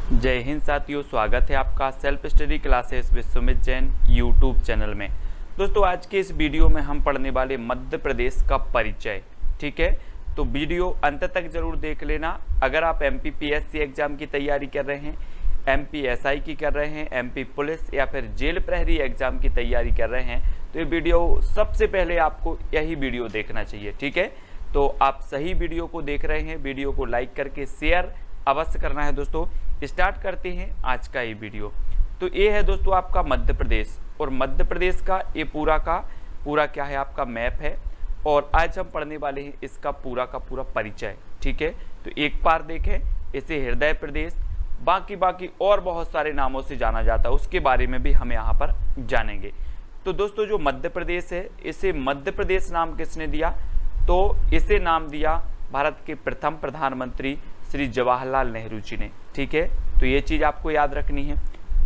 जय हिंद साथियों, स्वागत है आपका self study classes with Sumit Jain YouTube channel में। दोस्तों, आज के इस वीडियो में हम पढ़ने वाले मध्य प्रदेश का परिचय। ठीक है, तो वीडियो अंत तक जरूर देख लेना। अगर आप MPPSC एग्जाम की तैयारी कर रहे हैं, MPSI की कर रहे हैं, MP पुलिस या फिर जेल प्रहरी एग्जाम की तैयारी कर रहे हैं, तो ये वीडियो सबसे पहले आपको यही वीडियो देखना चाहिए। ठीक है, तो आप सही वीडियो को देख रहे हैं, वीडियो को लाइक करके शेयर अवश्य करना है। दोस्तों, स्टार्ट करते हैं आज का ये वीडियो। तो ये है दोस्तों आपका मध्य प्रदेश, और मध्य प्रदेश का ये पूरा का पूरा क्या है, आपका मैप है। और आज हम पढ़ने वाले हैं इसका पूरा का पूरा परिचय। ठीक है, तो एक बार देखें, इसे हृदय प्रदेश, बाकी और बहुत सारे नामों से जाना जाता है, उसके बारे में भी हम यहाँ पर जानेंगे। तो दोस्तों, जो मध्य प्रदेश है, इसे मध्य प्रदेश नाम किसने दिया? तो इसे नाम दिया भारत के प्रथम प्रधानमंत्री श्री जवाहरलाल नेहरू जी ने। ठीक है, तो ये चीज़ आपको याद रखनी है।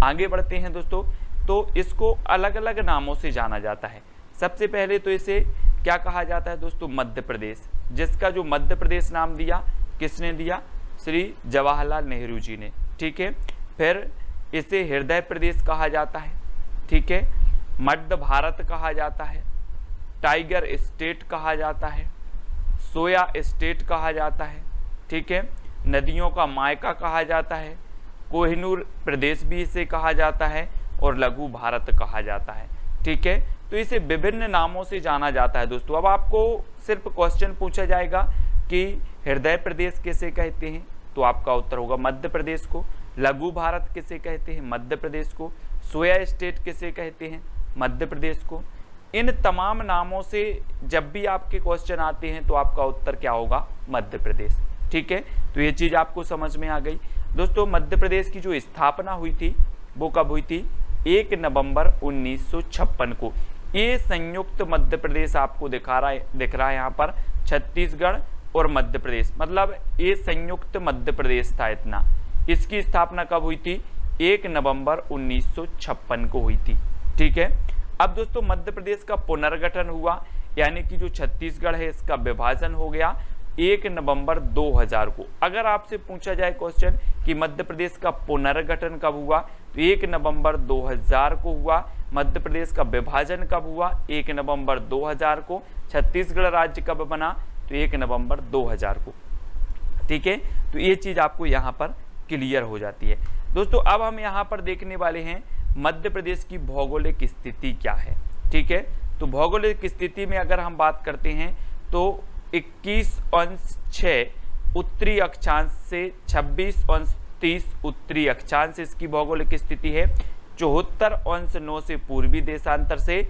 आगे बढ़ते हैं दोस्तों, तो इसको अलग अलग नामों से जाना जाता है। सबसे पहले तो इसे क्या कहा जाता है दोस्तों? मध्य प्रदेश, जिसका जो मध्य प्रदेश नाम दिया, किसने दिया? श्री जवाहरलाल नेहरू जी ने। ठीक है, फिर इसे हृदय प्रदेश कहा जाता है। ठीक है, मध्य भारत कहा जाता है, टाइगर स्टेट कहा जाता है, सोया स्टेट कहा जाता है। ठीक है, नदियों का मायका कहा जाता है, कोहिनूर प्रदेश भी इसे कहा जाता है, और लघु भारत कहा जाता है। ठीक है, तो इसे विभिन्न नामों से जाना जाता है दोस्तों। अब आपको सिर्फ क्वेश्चन पूछा जाएगा कि हृदय प्रदेश किसे कहते हैं, तो आपका उत्तर होगा मध्य प्रदेश को। लघु भारत किसे कहते हैं? मध्य प्रदेश को। सोया स्टेट किसे कहते हैं? मध्य प्रदेश को। इन तमाम नामों से जब भी आपके क्वेश्चन आते हैं तो आपका उत्तर क्या होगा? मध्य प्रदेश। ठीक है, तो ये चीज़ आपको समझ में आ गई। दोस्तों, मध्य प्रदेश की जो स्थापना हुई थी वो कब हुई थी? 1 नवंबर 1956 को। ये संयुक्त मध्य प्रदेश आपको दिख रहा है यहाँ पर, छत्तीसगढ़ और मध्य प्रदेश, मतलब ये संयुक्त मध्य प्रदेश था इतना। इसकी स्थापना कब हुई थी? 1 नवंबर 1956 को हुई थी। ठीक है, अब दोस्तों मध्य प्रदेश का पुनर्गठन हुआ, यानी कि जो छत्तीसगढ़ है इसका विभाजन हो गया 1 नवंबर 2000 को। अगर आपसे पूछा जाए क्वेश्चन कि मध्य प्रदेश का पुनर्गठन कब हुआ, तो 1 नवंबर 2000 को हुआ। मध्य प्रदेश का विभाजन कब हुआ? 1 नवंबर 2000 को। छत्तीसगढ़ राज्य कब बना? तो 1 नवंबर 2000 को। ठीक है, तो ये चीज़ आपको यहाँ पर क्लियर हो जाती है। दोस्तों, अब हम यहाँ पर देखने वाले हैं मध्य प्रदेश की भौगोलिक स्थिति क्या है। ठीक है, तो भौगोलिक स्थिति में अगर हम बात करते हैं तो 21°6 उत्तरी अक्षांश से 26°30 उत्तरी अक्षांश इसकी भौगोलिक स्थिति है। 74°9 से पूर्वी देशांतर से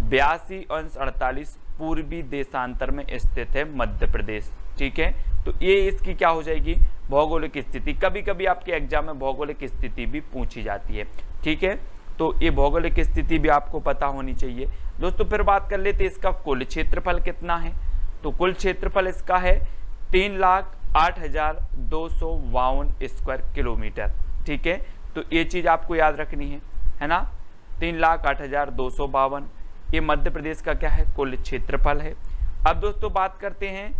82°48 पूर्वी देशांतर में स्थित है मध्य प्रदेश। ठीक है, तो ये इसकी क्या हो जाएगी? भौगोलिक स्थिति। कभी कभी आपके एग्जाम में भौगोलिक स्थिति भी पूछी जाती है। ठीक है, तो ये भौगोलिक स्थिति भी आपको पता होनी चाहिए। दोस्तों, फिर बात कर लेते इसका कुल क्षेत्रफल कितना है। तो कुल क्षेत्रफल इसका है 3,08,252 स्क्वायर किलोमीटर। ठीक है, तो ये चीज़ आपको याद रखनी है ना? 3,08,252 ये मध्य प्रदेश का क्या है? कुल क्षेत्रफल है। अब दोस्तों बात करते हैं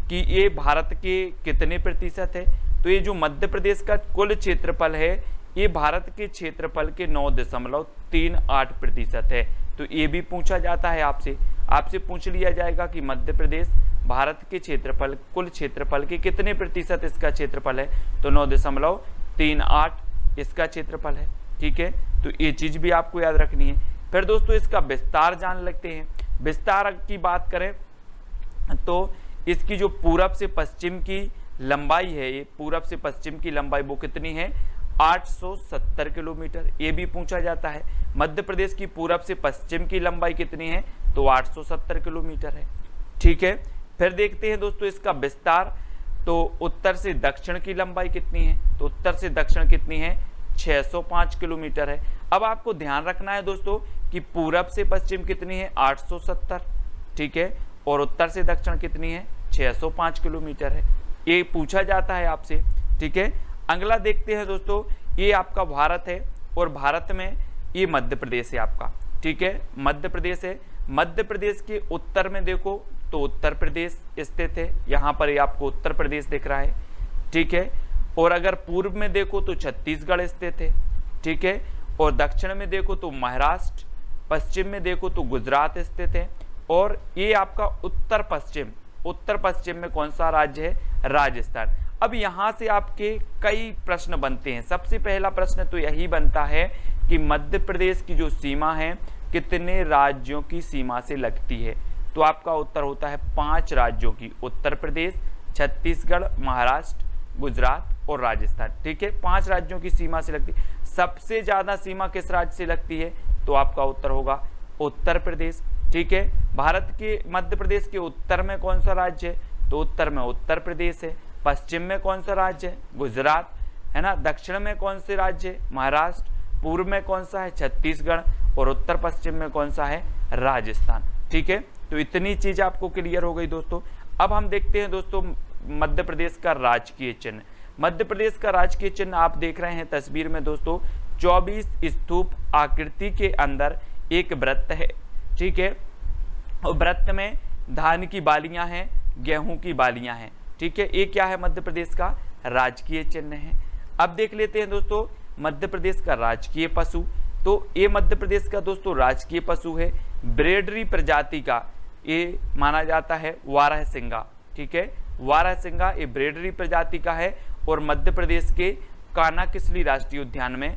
कि ये भारत के कितने प्रतिशत है। तो ये जो मध्य प्रदेश का कुल क्षेत्रफल है, ये भारत के क्षेत्रफल के 9.38% है। तो ये भी पूछा जाता है आपसे पूछ लिया जाएगा कि मध्य प्रदेश भारत के क्षेत्रफल, कुल क्षेत्रफल के कितने प्रतिशत इसका क्षेत्रफल है, तो 9.38 इसका क्षेत्रफल है। ठीक है, तो ये चीज़ भी आपको याद रखनी है। फिर दोस्तों इसका विस्तार जान लेते हैं। विस्तार की बात करें तो इसकी जो पूरब से पश्चिम की लंबाई है, ये पूरब से पश्चिम की लंबाई वो कितनी है? 870 किलोमीटर। ये भी पूछा जाता है। मध्य प्रदेश की पूरब से पश्चिम की लंबाई कितनी है? तो 870 किलोमीटर है। ठीक है, फिर देखते हैं दोस्तों इसका विस्तार। तो उत्तर से दक्षिण की लंबाई कितनी है? तो उत्तर से दक्षिण कितनी है? 605 किलोमीटर है। अब आपको ध्यान रखना है दोस्तों कि पूरब से पश्चिम कितनी है? 870। ठीक है, और उत्तर से दक्षिण कितनी है? 605 किलोमीटर है। ये पूछा जाता है आपसे। ठीक है, अगला देखते हैं दोस्तों, ये आपका भारत है और भारत में ये मध्य प्रदेश है आपका। ठीक है, मध्य प्रदेश है। मध्य प्रदेश के उत्तर में देखो तो उत्तर प्रदेश स्थित है, यहाँ पर ये आपको उत्तर प्रदेश दिख रहा है। ठीक है, और अगर पूर्व में देखो तो छत्तीसगढ़ स्थित है, ठीक है, और दक्षिण में देखो तो महाराष्ट्र, पश्चिम में देखो तो गुजरात स्थित है, और ये आपका उत्तर पश्चिम में कौन सा राज्य है? राजस्थान। अब यहाँ से आपके कई प्रश्न बनते हैं। सबसे पहला प्रश्न तो यही बनता है कि मध्य प्रदेश की जो सीमा है कितने राज्यों की सीमा से लगती है? तो आपका उत्तर होता है 5 राज्यों की, उत्तर प्रदेश, छत्तीसगढ़, महाराष्ट्र, गुजरात और राजस्थान, ठीक है, 5 राज्यों की सीमा से लगती है। सबसे ज्यादा सीमा किस राज्य से लगती है? तो आपका उत्तर होगा उत्तर प्रदेश, ठीक है। भारत के मध्य प्रदेश के उत्तर में कौन सा राज्य है? तो उत्तर में उत्तर प्रदेश है। पश्चिम में कौन सा राज्य है? गुजरात, है ना। दक्षिण में कौन से राज्य है? महाराष्ट्र। पूर्व में कौन सा है? छत्तीसगढ़। और उत्तर पश्चिम में कौन सा है? राजस्थान, ठीक है। तो इतनी चीज आपको क्लियर हो गई दोस्तों। अब हम देखते हैं दोस्तों मध्य प्रदेश का राजकीय चिन्ह। मध्य प्रदेश का राजकीय चिन्ह आप देख रहे हैं तस्वीर में दोस्तों, 24 स्तूप आकृति के अंदर एक वृत्त है, ठीक है, और वृत्त में धान की बालियां हैं, गेहूं की बालियां हैं, ठीक है। ये क्या है? मध्य प्रदेश का राजकीय चिन्ह है। अब देख लेते हैं दोस्तों मध्य प्रदेश का राजकीय पशु। तो ये मध्य प्रदेश का दोस्तों राजकीय पशु है, ब्रेडरी प्रजाति का ये माना जाता है वारहसिंगा, ठीक है। वारहसिंगा ये ब्रेडरी प्रजाति का है और मध्य प्रदेश के कानाकिसली राष्ट्रीय उद्यान में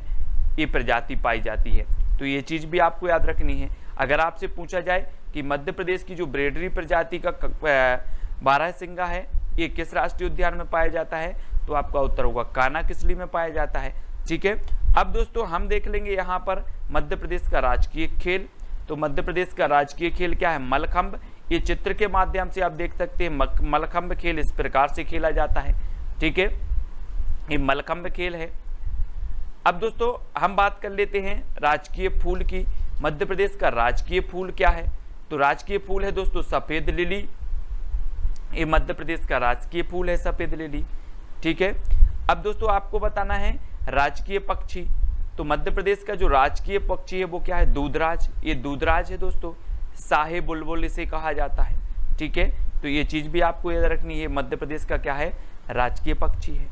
ये प्रजाति पाई जाती है। तो ये चीज भी आपको याद रखनी है। अगर आपसे पूछा जाए कि मध्य प्रदेश की जो ब्रेडरी प्रजाति का बारहसिंगा है ये किस राष्ट्रीय उद्यान में पाया जाता है? तो आपका उत्तर होगा कानाकिसली में पाया जाता है, ठीक है। अब दोस्तों हम देख लेंगे यहाँ पर मध्य प्रदेश का राजकीय खेल। तो मध्य प्रदेश का राजकीय खेल क्या है? मलखंभ। ये चित्र के माध्यम से आप देख सकते हैं मलखंभ खेल इस प्रकार से खेला जाता है, ठीक है, ये मलखंभ खेल है। अब दोस्तों हम बात कर लेते हैं राजकीय फूल की। मध्य प्रदेश का राजकीय फूल क्या है? तो राजकीय फूल है दोस्तों सफेद लिली। ये मध्य प्रदेश का राजकीय फूल है सफेद लिली, ठीक है। अब दोस्तों आपको बताना है राजकीय पक्षी। तो मध्य प्रदेश का जो राजकीय पक्षी है वो क्या है? दूधराज। ये दूधराज है दोस्तों, शाही बुलबुल इसे कहा जाता है, ठीक है। तो ये चीज भी आपको याद रखनी है, मध्य प्रदेश का क्या है? राजकीय पक्षी है,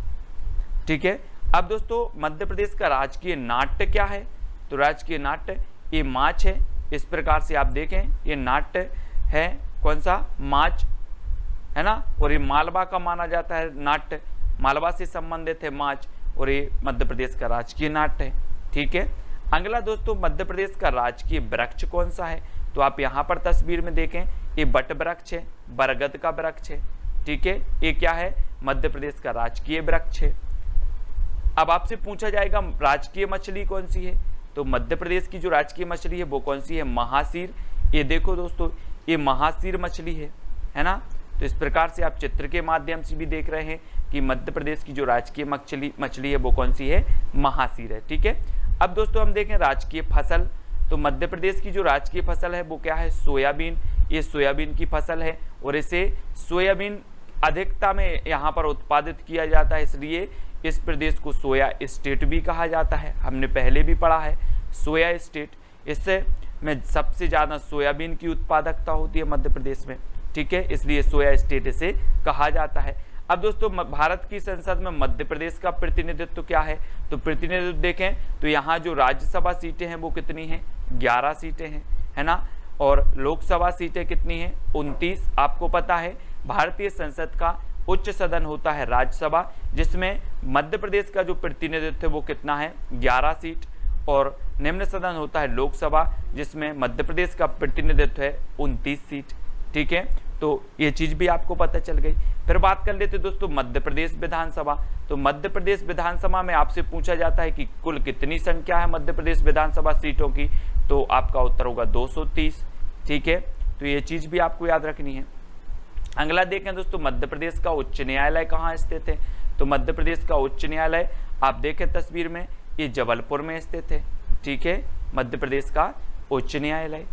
ठीक है। अब दोस्तों मध्य प्रदेश का राजकीय नाट्य क्या है? तो राजकीय नाट्य ये माछ है। इस प्रकार से आप देखें ये नाट्य है, कौन सा? माछ, है ना। और ये मालवा का माना जाता है नाट्य, मालवा से संबंधित है माछ, और ये मध्य प्रदेश का राजकीय नाट्य है, ठीक है। अगला दोस्तों मध्य प्रदेश का राजकीय वृक्ष कौन सा है? तो आप यहाँ पर तस्वीर में देखें ये बट वृक्ष है, बरगद का वृक्ष है, ठीक है। ये क्या है? मध्य प्रदेश का राजकीय वृक्ष है। अब आपसे पूछा जाएगा राजकीय मछली कौन सी है? तो मध्य प्रदेश की जो राजकीय मछली है वो कौन सी है? महासीर। ये देखो दोस्तों ये महासीर मछली है ना। तो इस प्रकार से आप चित्र के माध्यम से भी देख रहे हैं कि मध्य प्रदेश की जो राजकीय मछली है वो कौन सी है? महासीर है, ठीक है। अब दोस्तों हम देखें राजकीय फसल। तो मध्य प्रदेश की जो राजकीय फसल है वो क्या है? सोयाबीन। ये सोयाबीन की फसल है और इसे सोयाबीन अधिकता में यहाँ पर उत्पादित किया जाता है, इसलिए इस प्रदेश को सोया स्टेट भी कहा जाता है। हमने पहले भी पढ़ा है सोया स्टेट। इससे में सबसे ज़्यादा सोयाबीन की उत्पादकता होती है मध्य प्रदेश में, ठीक है, इसलिए सोया स्टेट इसे कहा जाता है। अब दोस्तों भारत की संसद में मध्य प्रदेश का प्रतिनिधित्व क्या है? तो प्रतिनिधित्व देखें तो यहाँ जो राज्यसभा सीटें हैं वो कितनी हैं? 11 सीटें हैं, है ना। और लोकसभा सीटें कितनी हैं? 29। आपको पता है भारतीय संसद का उच्च सदन होता है राज्यसभा, जिसमें मध्य प्रदेश का जो प्रतिनिधित्व है वो कितना है? 11 सीट। और निम्न सदन होता है लोकसभा, जिसमें मध्य प्रदेश का प्रतिनिधित्व है 29 सीट, ठीक है। तो ये चीज भी आपको पता चल गई। फिर बात कर लेते दोस्तों मध्य प्रदेश विधानसभा। तो मध्य प्रदेश विधानसभा में आपसे पूछा जाता है कि कुल कितनी संख्या है मध्य प्रदेश विधानसभा सीटों की? तो आपका उत्तर होगा 230, ठीक है। तो ये चीज भी आपको याद रखनी है। अगला देखें दोस्तों मध्य प्रदेश का उच्च न्यायालय कहाँ स्थित है? तो मध्य प्रदेश का उच्च न्यायालय आप देखें तस्वीर में ये जबलपुर में स्थित है, ठीक है, मध्य प्रदेश का उच्च न्यायालय।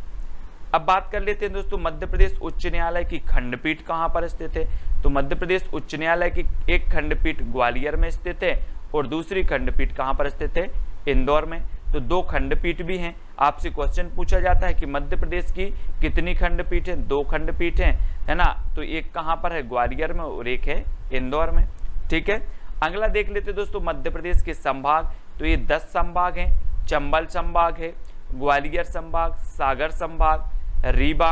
अब बात कर लेते हैं दोस्तों मध्य प्रदेश उच्च न्यायालय की खंडपीठ कहाँ पर स्थित है? तो मध्य प्रदेश उच्च न्यायालय की एक खंडपीठ ग्वालियर में स्थित है और दूसरी खंडपीठ कहाँ पर स्थित है? इंदौर में। तो 2 खंडपीठ भी हैं। आपसे क्वेश्चन पूछा जाता है कि मध्य प्रदेश की कितनी खंडपीठ है? 2 खंडपीठ हैं, है ना। तो एक कहाँ पर है? ग्वालियर में और एक है इंदौर में, ठीक है। अगला देख लेते दोस्तों मध्य प्रदेश के संभाग, तो ये 10 संभाग हैं। चंबल संभाग है, ग्वालियर संभाग, सागर संभाग, रीवा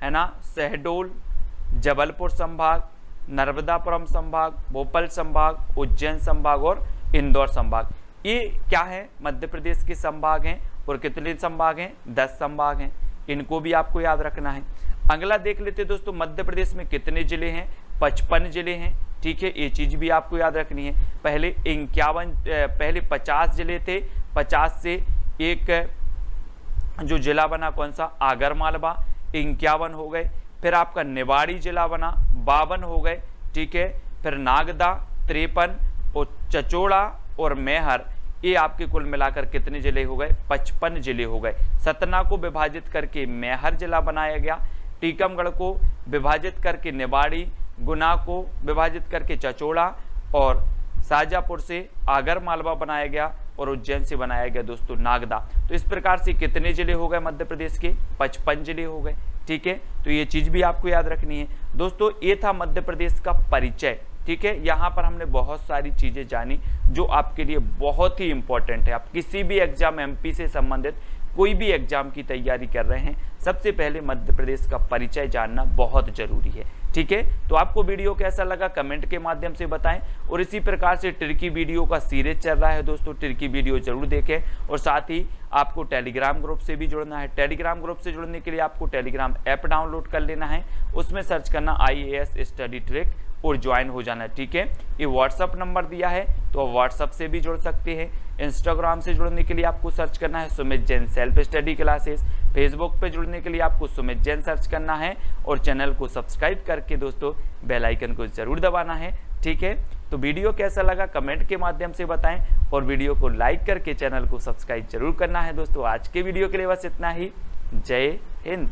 है ना, शहडोल, जबलपुर संभाग, नर्मदापुरम संभाग, भोपाल संभाग, उज्जैन संभाग और इंदौर संभाग। ये क्या है, मध्य प्रदेश के संभाग हैं। और कितने संभाग हैं, 10 संभाग हैं। इनको भी आपको याद रखना है। अगला देख लेते दोस्तों मध्य प्रदेश में कितने जिले हैं, 55 जिले हैं। ठीक है, ये चीज भी आपको याद रखनी है। पहले 50 जिले थे, 50 से एक जो जिला बना कौन सा, आगर मालवा, 51 हो गए। फिर आपका निवाड़ी जिला बना, 52 हो गए। ठीक है, फिर नागदा 53 और चचोड़ा और मैहर, ये आपके कुल मिलाकर कितने जिले हो गए, 55 जिले हो गए। सतना को विभाजित करके मैहर जिला बनाया गया, टीकमगढ़ को विभाजित करके निवाड़ी, गुना को विभाजित करके चचोड़ा और शाजापुर से आगर मालवा बनाया गया और उज्जैन से बनाया गया दोस्तों नागदा। तो इस प्रकार से कितने जिले हो गए मध्य प्रदेश के, 55 जिले हो गए। ठीक है, तो ये चीज भी आपको याद रखनी है दोस्तों। ये था मध्य प्रदेश का परिचय। ठीक है, यहाँ पर हमने बहुत सारी चीजें जानी जो आपके लिए बहुत ही इंपॉर्टेंट है। आप किसी भी एग्जाम एमपी से संबंधित कोई भी एग्जाम की तैयारी कर रहे हैं, सबसे पहले मध्य प्रदेश का परिचय जानना बहुत जरूरी है। ठीक है, तो आपको वीडियो कैसा लगा कमेंट के माध्यम से बताएं। और इसी प्रकार से ट्रिकी वीडियो का सीरीज चल रहा है दोस्तों, ट्रिकी वीडियो जरूर देखें। और साथ ही आपको टेलीग्राम ग्रुप से भी जुड़ना है। टेलीग्राम ग्रुप से जुड़ने के लिए आपको टेलीग्राम ऐप डाउनलोड कर लेना है, उसमें सर्च करना IAS स्टडी ट्रिक और ज्वाइन हो जाना। ठीक है, ये व्हाट्सअप नंबर दिया है, तो आप व्हाट्सअप से भी जुड़ सकते हैं। इंस्टाग्राम से जुड़ने के लिए आपको सर्च करना है Sumit Jain self study classes. Facebook पे जुड़ने के लिए आपको सुमित जैन सर्च करना है और चैनल को सब्सक्राइब करके दोस्तों बेल आइकन को जरूर दबाना है। ठीक है, तो वीडियो कैसा लगा कमेंट के माध्यम से बताएं और वीडियो को लाइक करके चैनल को सब्सक्राइब जरूर करना है दोस्तों। आज के वीडियो के लिए बस इतना ही। जय हिंद।